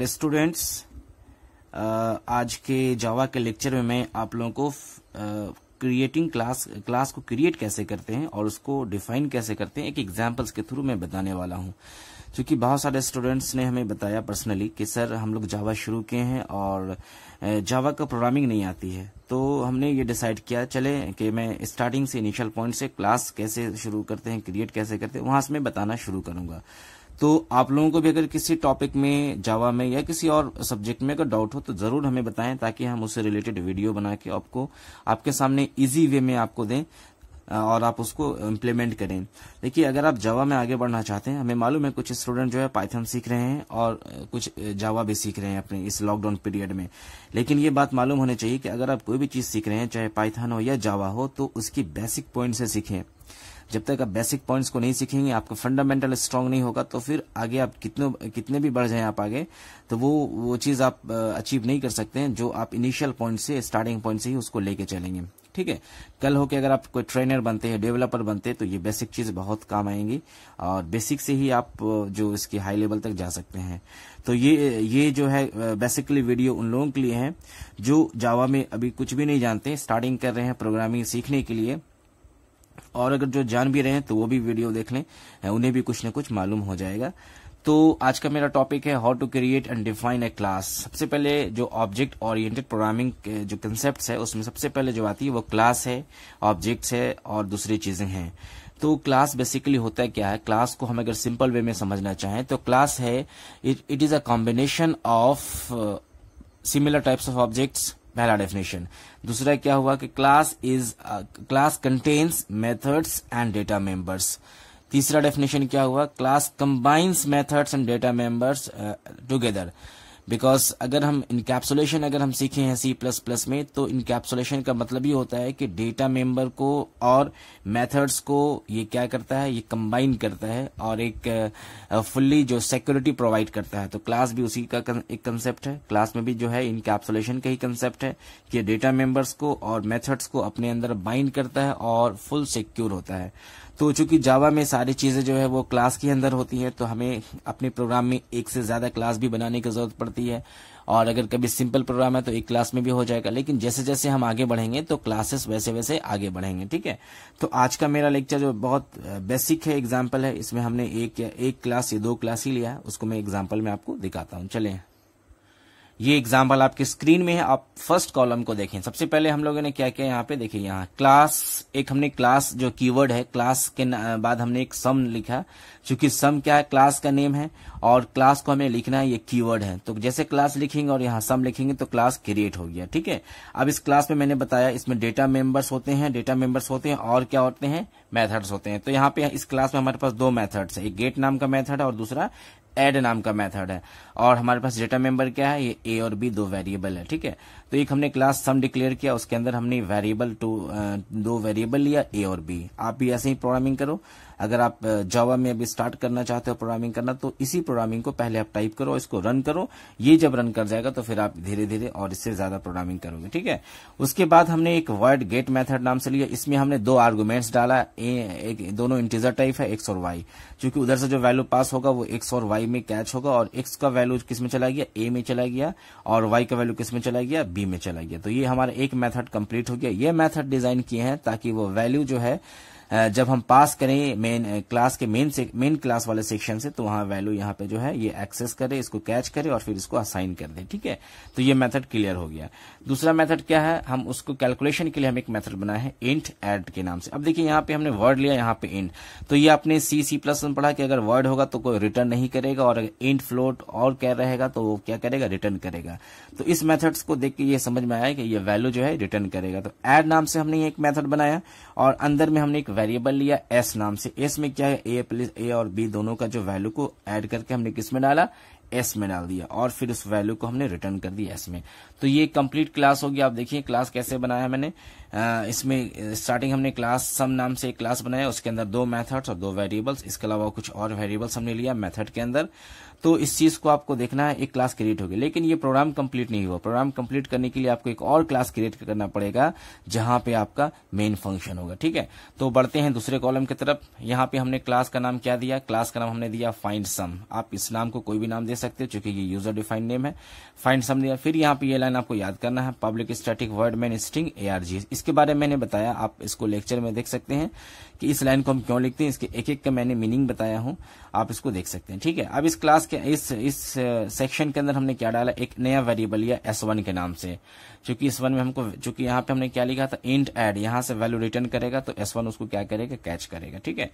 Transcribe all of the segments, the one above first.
Students, आज के जावा के लेक्चर में मैं आप लोगों को क्रिएटिंग क्लास को क्रिएट कैसे करते हैं और उसको डिफाइन कैसे करते हैं एक एग्जांपल्स के थ्रू मैं बताने वाला हूं। क्योंकि बहुत सारे स्टूडेंट्स ने हमें बताया पर्सनली कि सर हम लोग जावा शुरू किए हैं और जावा का प्रोग्रामिंग नहीं आती है, तो हमने ये डिसाइड किया चले कि मैं स्टार्टिंग से इनिशियल पॉइंट से क्लास कैसे शुरू करते हैं, क्रिएट कैसे करते हैं, वहां से मैं बताना शुरू करूंगा। तो आप लोगों को भी अगर किसी टॉपिक में जावा में या किसी और सब्जेक्ट में अगर डाउट हो तो जरूर हमें बताएं, ताकि हम उससे रिलेटेड वीडियो बना के आपको आपके सामने इजी वे में आपको दें और आप उसको इम्प्लीमेंट करें। देखिए, अगर आप जावा में आगे बढ़ना चाहते हैं, हमें मालूम है कुछ स्टूडेंट जो है पाइथन सीख रहे हैं और कुछ जावा भी सीख रहे हैं अपने इस लॉकडाउन पीरियड में, लेकिन ये बात मालूम होनी चाहिए कि अगर आप कोई भी चीज सीख रहे हैं, चाहे पाइथन हो या जावा हो, तो उसकी बेसिक पॉइंट से सीखें। जब तक आप बेसिक पॉइंट्स को नहीं सीखेंगे, आपका फंडामेंटल स्ट्रांग नहीं होगा, तो फिर आगे आप कितने भी बढ़ जाएं आप आगे, तो वो चीज आप अचीव नहीं कर सकते हैं जो आप इनिशियल पॉइंट से, स्टार्टिंग पॉइंट से ही उसको लेके चलेंगे। ठीक है, कल हो के अगर आप कोई ट्रेनर बनते हैं, डेवलपर बनते हैं, तो ये बेसिक चीज बहुत काम आएंगी और बेसिक से ही आप जो इसकी हाई लेवल तक जा सकते हैं। तो ये जो है बेसिकली वीडियो उन लोगों के लिए है जो जावा में अभी कुछ भी नहीं जानते, स्टार्टिंग कर रहे हैं प्रोग्रामिंग सीखने के लिए, और अगर जो जान भी रहे हैं तो वो भी वीडियो देख लें, उन्हें भी कुछ न कुछ मालूम हो जाएगा। तो आज का मेरा टॉपिक है how to create and define a class. सबसे पहले जो ऑब्जेक्ट ओरिएंटेड प्रोग्रामिंग के जो कंसेप्ट है, उसमें सबसे पहले जो आती है वो क्लास है, ऑब्जेक्ट्स है और दूसरी चीजें हैं। तो क्लास बेसिकली होता है क्या है, क्लास को हम अगर सिंपल वे में समझना चाहें तो क्लास है it is a combination of similar types of objects, पहला डेफिनेशन। दूसरा क्या हुआ कि class contains methods and data members. तीसरा डेफिनेशन क्या हुआ, class combines methods and data members together. Because अगर हम इनकैप्सुलेशन अगर हम सीखे हैं C++ में, तो इनकैप्सुलेशन का मतलब ये होता है कि डेटा मेंबर को और मेथड्स को ये क्या करता है, ये कंबाइन करता है और एक फुल्ली जो सिक्योरिटी प्रोवाइड करता है। तो क्लास भी उसी का एक कंसेप्ट है। क्लास में भी जो है इनकैप्सुलेशन का ही कंसेप्ट है कि डेटा मेंबर्स को और मेथड्स को अपने अंदर बाइंड करता है और फुल सिक्योर होता है। तो चूंकि जावा में सारी चीजें जो है वो क्लास के अंदर होती है, तो हमें अपने प्रोग्राम में एक से ज्यादा क्लास भी बनाने की जरूरत पड़ती है। और अगर कभी सिंपल प्रोग्राम है तो एक क्लास में भी हो जाएगा, लेकिन जैसे जैसे हम आगे बढ़ेंगे तो क्लासेस वैसे वैसे आगे बढ़ेंगे। ठीक है, तो आज का मेरा लेक्चर जो बहुत बेसिक है, एग्जाम्पल है, इसमें हमने एक क्लास या 2 क्लास ही लिया है, उसको मैं एग्जाम्पल में आपको दिखाता हूँ। चले, ये एग्जाम्पल आपके स्क्रीन में है, आप फर्स्ट कॉलम को देखें। सबसे पहले हम लोगों ने क्या किया, यहाँ पे देखिए, यहाँ क्लास, एक हमने क्लास जो कीवर्ड है, क्लास के बाद हमने एक सम लिखा, क्योंकि सम क्या है, क्लास का नेम है और क्लास को हमें लिखना है, ये कीवर्ड है। तो जैसे क्लास लिखेंगे और यहाँ सम लिखेंगे तो क्लास क्रिएट हो गया। ठीक है, अब इस क्लास में मैंने बताया इसमें डेटा मेंबर्स होते हैं और क्या होते हैं, मेथड्स होते हैं। तो यहाँ पे इस क्लास में हमारे पास 2 मेथड्स है, एक गेट नाम का मेथड है और दूसरा ऐड नाम का मेथड है। और हमारे पास डेटा मेंबर क्या है, ये ए और बी 2 वेरिएबल है। ठीक है, तो एक हमने क्लास सम डिक्लेयर किया, उसके अंदर हमने वेरिएबल 2 वेरिएबल लिया, ए और बी। आप भी ऐसे ही प्रोग्रामिंग करो। अगर आप जावा में अभी स्टार्ट करना चाहते हो प्रोग्रामिंग करना, तो इसी प्रोग्रामिंग को पहले आप टाइप करो, इसको रन करो। ये जब रन कर जाएगा तो फिर आप धीरे धीरे और इससे ज्यादा प्रोग्रामिंग करोगे। ठीक है, उसके बाद हमने एक वर्ड गेट मेथड नाम से लिया, इसमें हमने 2 आर्गुमेंट्स डाला, एक दोनों इंटीजर टाइप है, एक्स और वाई। क्योंकि उधर से जो वैल्यू पास होगा वो एक्स और वाई में कैच होगा, और एक्स का वैल्यू किस में चला गया, ए में चला गया, और वाई का वैल्यू किस में चला गया, बी में चला गया। तो ये हमारा एक मेथड कंप्लीट हो गया। ये मेथड डिजाइन किए हैं ताकि वो वैल्यू जो है जब हम पास करें मेन क्लास के मेन क्लास वाले सेक्शन से, तो वहां वैल्यू यहाँ पे जो है ये एक्सेस करे, इसको कैच करे और फिर इसको असाइन कर दे। ठीक है, तो ये मेथड क्लियर हो गया। दूसरा मेथड क्या है, हम उसको कैलकुलेशन के लिए हम एक मेथड बनाया है इंट ऐड के नाम से। अब देखिए, यहाँ पे हमने वर्ड लिया, यहाँ पे इंट। तो ये आपने C++ में पढ़ा कि अगर वर्ड होगा तो कोई रिटर्न नहीं करेगा, और अगर इंट फ्लोट और क्या रहेगा तो वो क्या करेगा, रिटर्न करेगा। तो इस मेथड्स को देख के ये समझ में आया कि ये वैल्यू जो है रिटर्न करेगा। तो ऐड नाम से हमने एक मेथड बनाया और अंदर में हमने एक वेरिएबल लिया एस नाम से। एस में क्या है, ए और बी दोनों का जो वैल्यू को ऐड करके हमने किस में डाला, एस में डाल दिया, और फिर उस वैल्यू को हमने रिटर्न कर दिया एस में। तो ये कंप्लीट क्लास हो गया। आप देखिए क्लास कैसे बनाया मैंने, इसमें स्टार्टिंग हमने क्लास सम नाम से एक क्लास बनाया, उसके अंदर 2 मेथड्स और 2 वेरिएबल्स, इसके अलावा कुछ और वेरिएबल्स हमने लिया मेथड के अंदर। तो इस चीज को आपको देखना है, एक क्लास क्रिएट होगी, लेकिन ये प्रोग्राम कंप्लीट नहीं हुआ। प्रोग्राम कंप्लीट करने के लिए आपको एक और क्लास क्रिएट करना पड़ेगा जहां पे आपका मेन फंक्शन होगा, ठीक है। तो बढ़ते हैं दूसरे कॉलम की तरफ। यहाँ पे हमने क्लास का नाम क्या दिया, क्लास का नाम हमने दिया फाइंड सम। आप इस नाम को कोई भी नाम दे सकते हो क्योंकि ये यूजर डिफाइंड नेम है। फाइंड सम दिया। फिर यहाँ पे ये लाइन आपको याद करना है, public static word main string ARG। इसके बारे में मैंने बताया, आप इसको लेक्चर में देख सकते हैं कि इस लाइन को हम क्यों लिखते हैं, इसके एक एक का मैंने मीनिंग बताया हूं, आप इसको देख सकते हैं, ठीक है। अब इस क्लास के इस सेक्शन के अंदर हमने क्या डाला, एक नया वेरिएबल लिया S1 के नाम से। चूंकि इस वन में हमको, चूंकि यहाँ पे हमने क्या लिखा था, इंट ऐड, यहाँ से वैल्यू रिटर्न करेगा तो S1 उसको क्या करेगा, कैच करेगा, ठीक है।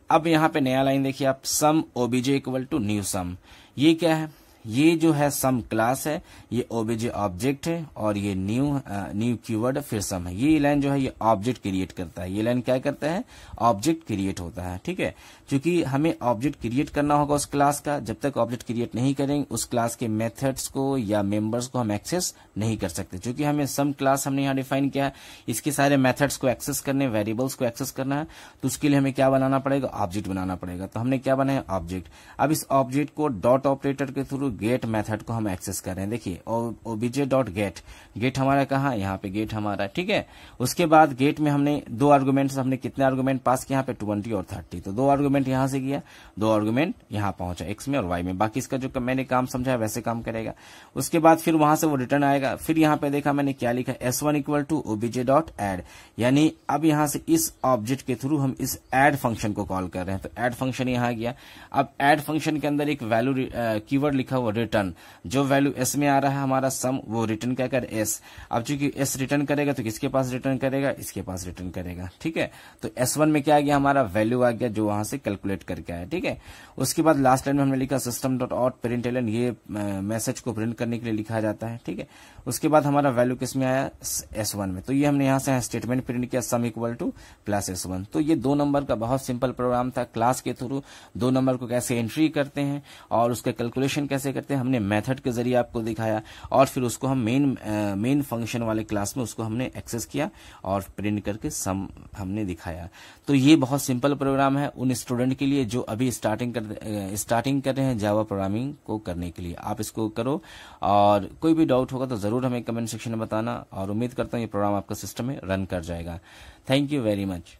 अब यहाँ पे नया लाइन देखिए आप, सम OBJ इक्वल टू न्यू सम। ये क्या है, ये जो है सम क्लास है, ये OBJ ऑब्जेक्ट है, और ये न्यू कीवर्ड फिर सम है। ये लाइन जो है ये ऑब्जेक्ट क्रिएट करता है। ये लाइन क्या करता है, ऑब्जेक्ट क्रिएट होता है, ठीक है। क्योंकि हमें ऑब्जेक्ट क्रिएट करना होगा उस क्लास का, जब तक ऑब्जेक्ट क्रिएट नहीं करेंगे उस क्लास के मेथड्स को या मेंबर्स को हम एक्सेस नहीं कर सकते। क्योंकि हमें सम क्लास हमने यहाँ डिफाइन किया है, इसके सारे मेथड्स को एक्सेस करने, वेरिएबल्स को एक्सेस करना है, तो उसके लिए हमें क्या बनाना पड़ेगा, ऑब्जेक्ट बनाना पड़ेगा। तो हमने क्या बनाया, ऑब्जेक्ट। अब इस ऑब्जेक्ट को डॉट ऑपरेटर के थ्रू गेट मेथड को हम एक्सेस कर रहे हैं। देखिए OBJ डॉट गेट, गेट हमारा कहाँ, यहाँ पे गेट हमारा, ठीक है। उसके बाद गेट में हमने 2 आर्गुमेंट्स, हमने कितने आर्गुमेंट पास किया, यहाँ पे 20 और 30। तो 2 आर्गुमेंट यहां से किया, 2 आर्गुमेंट यहां पहुंचा, x में और y में। बाकी इसका जो मैंने काम समझाया वैसे काम करेगा। उसके बाद फिर वहां से वो रिटर्न आएगा। फिर यहाँ पे देखा मैंने क्या लिखा, S1 equal to OBJ dot add. यानी अब यहां से इस ऑब्जेक्ट के थ्रू हम इस एड फंक्शन को कॉल कर रहे हैं। तो एड फंक्शन यहां गया। अब एड फंक्शन के अंदर एक वैल्यू कीवर्ड लिखा हुआ रिटर्न, जो वैल्यू S में आ रहा है हमारा सम, वो रिटर्न क्या कर S। अब चूंकि S रिटर्न करेगा तो किसके पास रिटर्न करेगा, इसके पास रिटर्न करेगा, ठीक है। तो S1 में क्या आ गया, हमारा वैल्यू आ गया जो वहां से कैलकुलेट करके आया, ठीक है। उसके बाद लास्ट लाइन में हमने लिखा सिस्टम डॉट आउट प्रिंटलन, ये मैसेज को प्रिंट करने के लिए लिखा जाता है, ठीक है। उसके बाद हमारा वैल्यू किस में आया, S1 में। तो ये हमने यहाँ से स्टेटमेंट प्रिंट किया, sum equal two plus S1। तो ये 2 नंबर का बहुत सिंपल प्रोग्राम था। क्लास के थ्रू 2 नंबर को कैसे एंट्री करते हैं और उसका कैलकुलेशन कैसे करते हैं, हमने मेथड के जरिए आपको दिखाया, और फिर उसको हम मेन फंक्शन वाले क्लास में उसको हमने एक्सेस किया और प्रिंट करके सम हमने दिखाया। तो ये बहुत सिंपल प्रोग्राम है उन स्टूडेंट के लिए जो अभी स्टार्टिंग कर रहे हैं जावा प्रोग्रामिंग को करने के लिए। आप इसको करो, और कोई भी डाउट होगा तो जरूर हमें कमेंट सेक्शन में बताना, और उम्मीद करता हूँ ये प्रोग्राम आपका सिस्टम में रन कर जाएगा। Thank you very much.